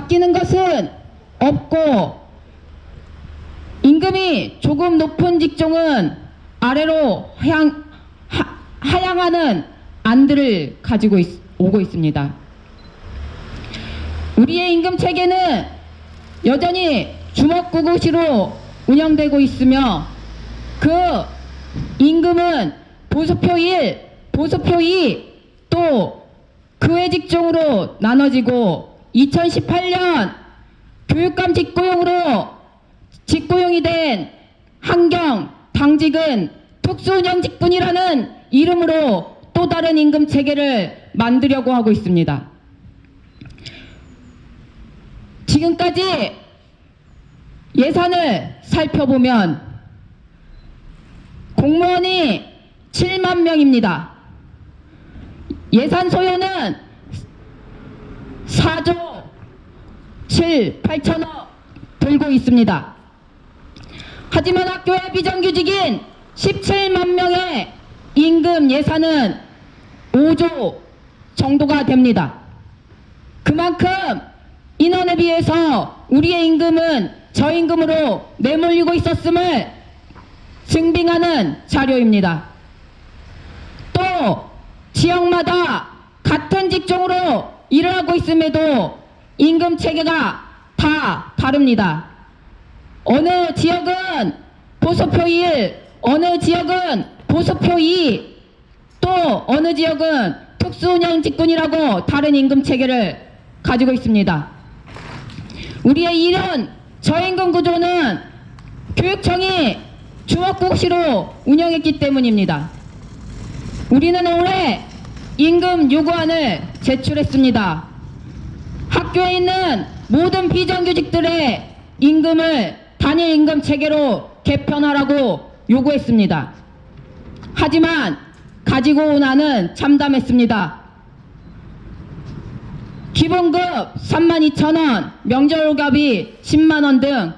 바뀌는 것은 없고 임금이 조금 높은 직종은 아래로 하향하는 안들을 가지고 오고 있습니다. 우리의 임금 체계는 여전히 주먹구구시로 운영되고 있으며 그 임금은 보수표 1, 보수표 2, 또 그 외 직종으로 나눠지고 2018년 교육감 직고용이 된 환경 당직은 특수운영 직군이라는 이름으로 또 다른 임금 체계를 만들려고 하고 있습니다. 지금까지 예산을 살펴보면 공무원이 7만 명입니다. 예산 소요는 4조 8천억 들고 있습니다. 하지만 학교의 비정규직인 17만 명의 임금 예산은 5조 정도가 됩니다. 그만큼 인원에 비해서 우리의 임금은 저임금으로 내몰리고 있었음을 증빙하는 자료입니다. 또 지역마다 같은 직종으로 일을 하고 있음에도 임금 체계가 다 다릅니다. 어느 지역은 보수표 1, 어느 지역은 보수표 2, 또 어느 지역은 특수운영 직군이라고 다른 임금 체계를 가지고 있습니다. 우리의 이런 저임금 구조는 교육청이 주먹구구시로 운영했기 때문입니다. 우리는 올해 임금 요구안을 제출했습니다. 학교에 있는 모든 비정규직들의 임금을 단일 임금 체계로 개편하라고 요구했습니다. 하지만 가지고 온 안은 참담했습니다. 기본급 32,000원, 명절갑이 10만원 등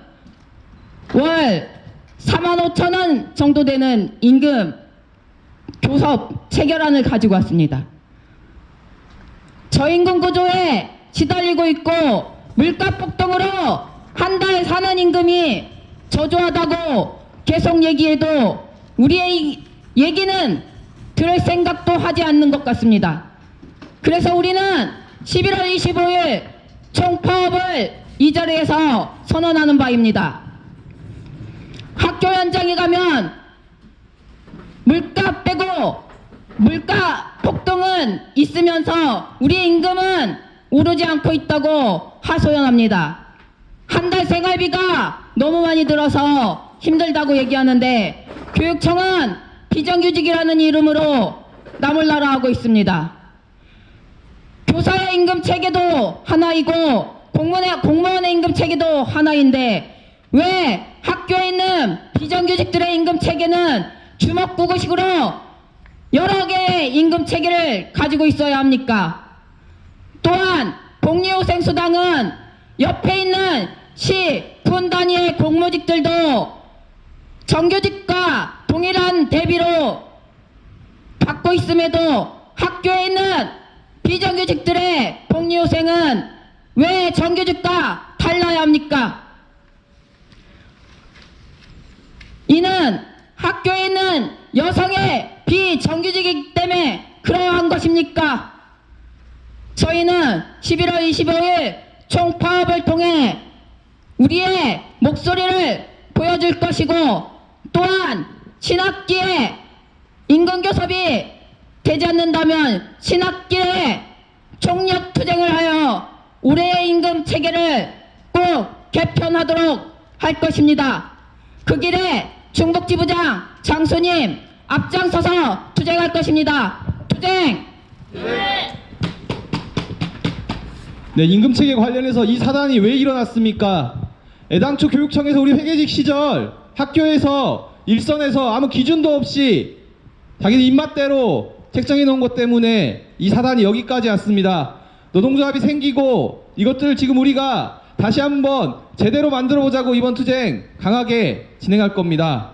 월 45,000원 정도 되는 임금 교섭 체결안을 가지고 왔습니다. 저임금 구조에 시달리고 있고 물가 폭등으로 한 달 사는 임금이 저조하다고 계속 얘기해도 우리의 얘기는 들을 생각도 하지 않는 것 같습니다. 그래서 우리는 11월 25일 총파업을 이 자리에서 선언하는 바입니다. 학교 현장에 가면 물가 빼고 물가 폭등은 있으면서 우리의 임금은 오르지 않고 있다고 하소연합니다. 한 달 생활비가 너무 많이 들어서 힘들다고 얘기하는데 교육청은 비정규직이라는 이름으로 나몰라라 하고 있습니다. 교사의 임금 체계도 하나이고 공무원의 임금 체계도 하나인데 왜 학교에 있는 비정규직들의 임금 체계는 주먹구구식으로 여러 개의 임금 체계를 가지고 있어야 합니까? 또한 복리후생 수당은 옆에 있는 시, 군 단위의 공무직들도 정규직과 동일한 대비로 받고 있음에도 학교에 있는 비정규직들의 복리후생은 왜 정규직과 달라야 합니까? 이는 학교에 있는 여성의 비정규직이기 때문에 그러한 것입니까? 저희는 11월 25일 총파업을 통해 우리의 목소리를 보여줄 것이고 또한 신학기에 임금교섭이 되지 않는다면 신학기에 총력투쟁을 하여 올해의 임금 체계를 꼭 개편하도록 할 것입니다. 그 길에 충북지부장 장수님 앞장서서 투쟁할 것입니다. 투쟁! 네, 임금체계 관련해서 이 사단이 왜 일어났습니까? 애당초 교육청에서 우리 회계직 시절 학교에서 일선에서 아무 기준도 없이 자기들 입맛대로 책정해 놓은 것 때문에 이 사단이 여기까지 왔습니다. 노동조합이 생기고 이것들을 지금 우리가 다시 한번 제대로 만들어 보자고 이번 투쟁 강하게 진행할 겁니다.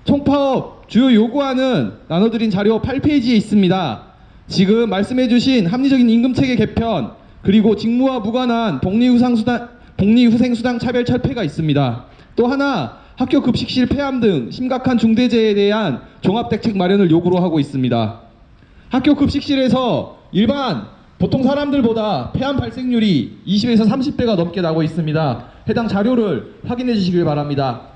총파업 주요 요구안은 나눠드린 자료 8페이지에 있습니다. 지금 말씀해 주신 합리적인 임금체계 개편 그리고 직무와 무관한 복리후생수당 차별 철폐가 있습니다. 또 하나, 학교 급식실 폐암 등 심각한 중대재해에 대한 종합대책 마련을 요구로 하고 있습니다. 학교 급식실에서 일반 보통 사람들보다 폐암 발생률이 20에서 30배가 넘게 나고 있습니다. 해당 자료를 확인해 주시길 바랍니다.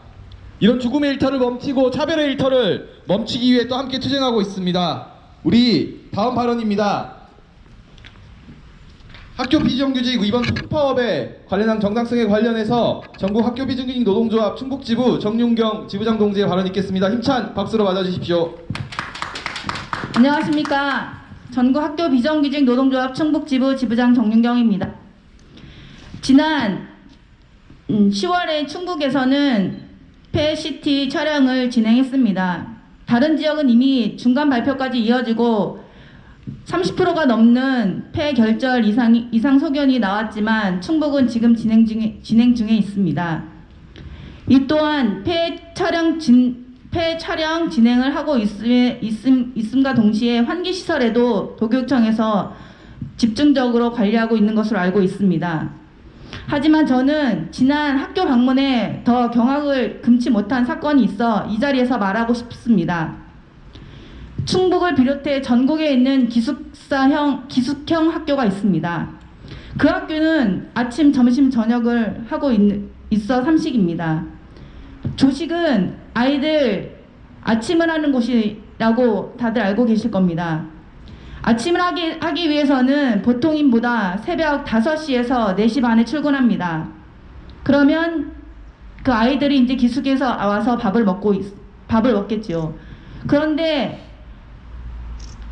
이런 죽음의 일터를 멈추고 차별의 일터를 멈추기 위해 또 함께 투쟁하고 있습니다. 우리 다음 발언입니다. 학교 비정규직 위반 특파업에 관련한 정당성에 관련해서 전국 학교 비정규직 노동조합 충북지부 정윤경 지부장 동지의 발언 있겠습니다. 힘찬 박수로 맞아주십시오. 안녕하십니까. 전국 학교 비정규직 노동조합 충북지부 지부장 정윤경입니다. 지난 10월에 충북에서는 폐CT 촬영을 진행했습니다. 다른 지역은 이미 중간 발표까지 이어지고 30%가 넘는 폐결절 이상 소견이 나왔지만 충북은 지금 진행 중에 있습니다. 이 또한 폐 촬영 진행을 하고 있음과 동시에 환기시설에도 도교육청에서 집중적으로 관리하고 있는 것으로 알고 있습니다. 하지만 저는 지난 학교 방문에 더 경악을 금치 못한 사건이 있어 이 자리에서 말하고 싶습니다. 충북을 비롯해 전국에 있는 기숙형 학교가 있습니다. 그 학교는 아침, 점심, 저녁을 하고 있어 삼식입니다. 조식은 아이들 아침을 하는 곳이라고 다들 알고 계실 겁니다. 아침을 하기 위해서는 보통인보다 새벽 5시에서 4시 반에 출근합니다. 그러면 그 아이들이 이제 기숙에서 와서 밥을 먹겠죠. 그런데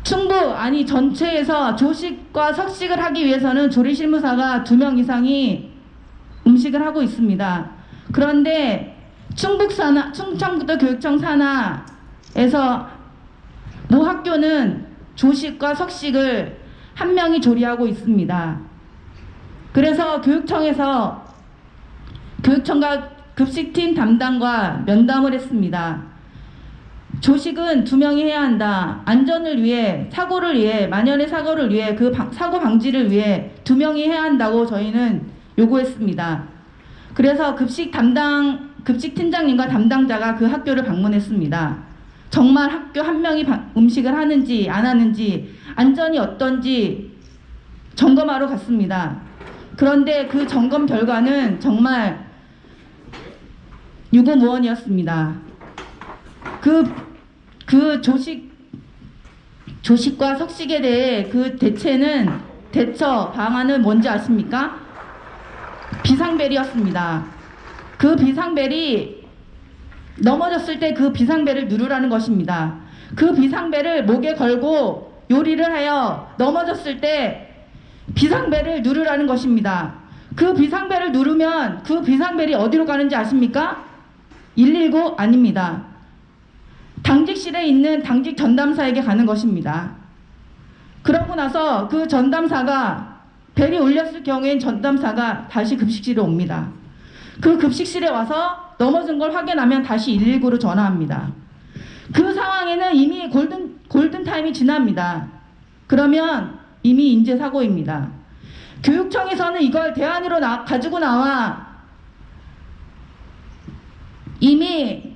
충북 아니 전체에서 조식과 석식을 하기 위해서는 조리실무사가 2명 이상이 음식을 하고 있습니다. 그런데 충청북도 교육청 산하에서 모 학교는 조식과 석식을 1명이 조리하고 있습니다. 그래서 교육청과 급식팀 담당과 면담을 했습니다. 조식은 2명이 해야 한다. 안전을 위해, 사고를 위해, 만연의 사고를 위해, 그 사고 방지를 위해 2명이 해야 한다고 저희는 요구했습니다. 그래서 급식팀장님과 담당자가 그 학교를 방문했습니다. 정말 학교 1명이 음식을 하는지 안 하는지 안전이 어떤지 점검하러 갔습니다. 그런데 그 점검 결과는 정말 유구무원이었습니다. 그 조식과 석식에 대해 그 대처 방안은 뭔지 아십니까? 비상벨이었습니다. 그 비상벨이 넘어졌을 때 그 비상벨을 누르라는 것입니다. 그 비상벨을 목에 걸고 요리를 하여 넘어졌을 때 비상벨을 누르라는 것입니다. 그 비상벨을 누르면 그 비상벨이 어디로 가는지 아십니까? 119 아닙니다. 당직실에 있는 당직 전담사에게 가는 것입니다. 그러고 나서 그 전담사가 벨이 울렸을 경우엔 전담사가 다시 급식실에 옵니다. 그 급식실에 와서 넘어진 걸 확인하면 다시 119로 전화합니다. 그 상황에는 이미 골든타임이 지납니다. 그러면 이미 인재사고입니다. 교육청에서는 이걸 대안으로 가지고 나와 이미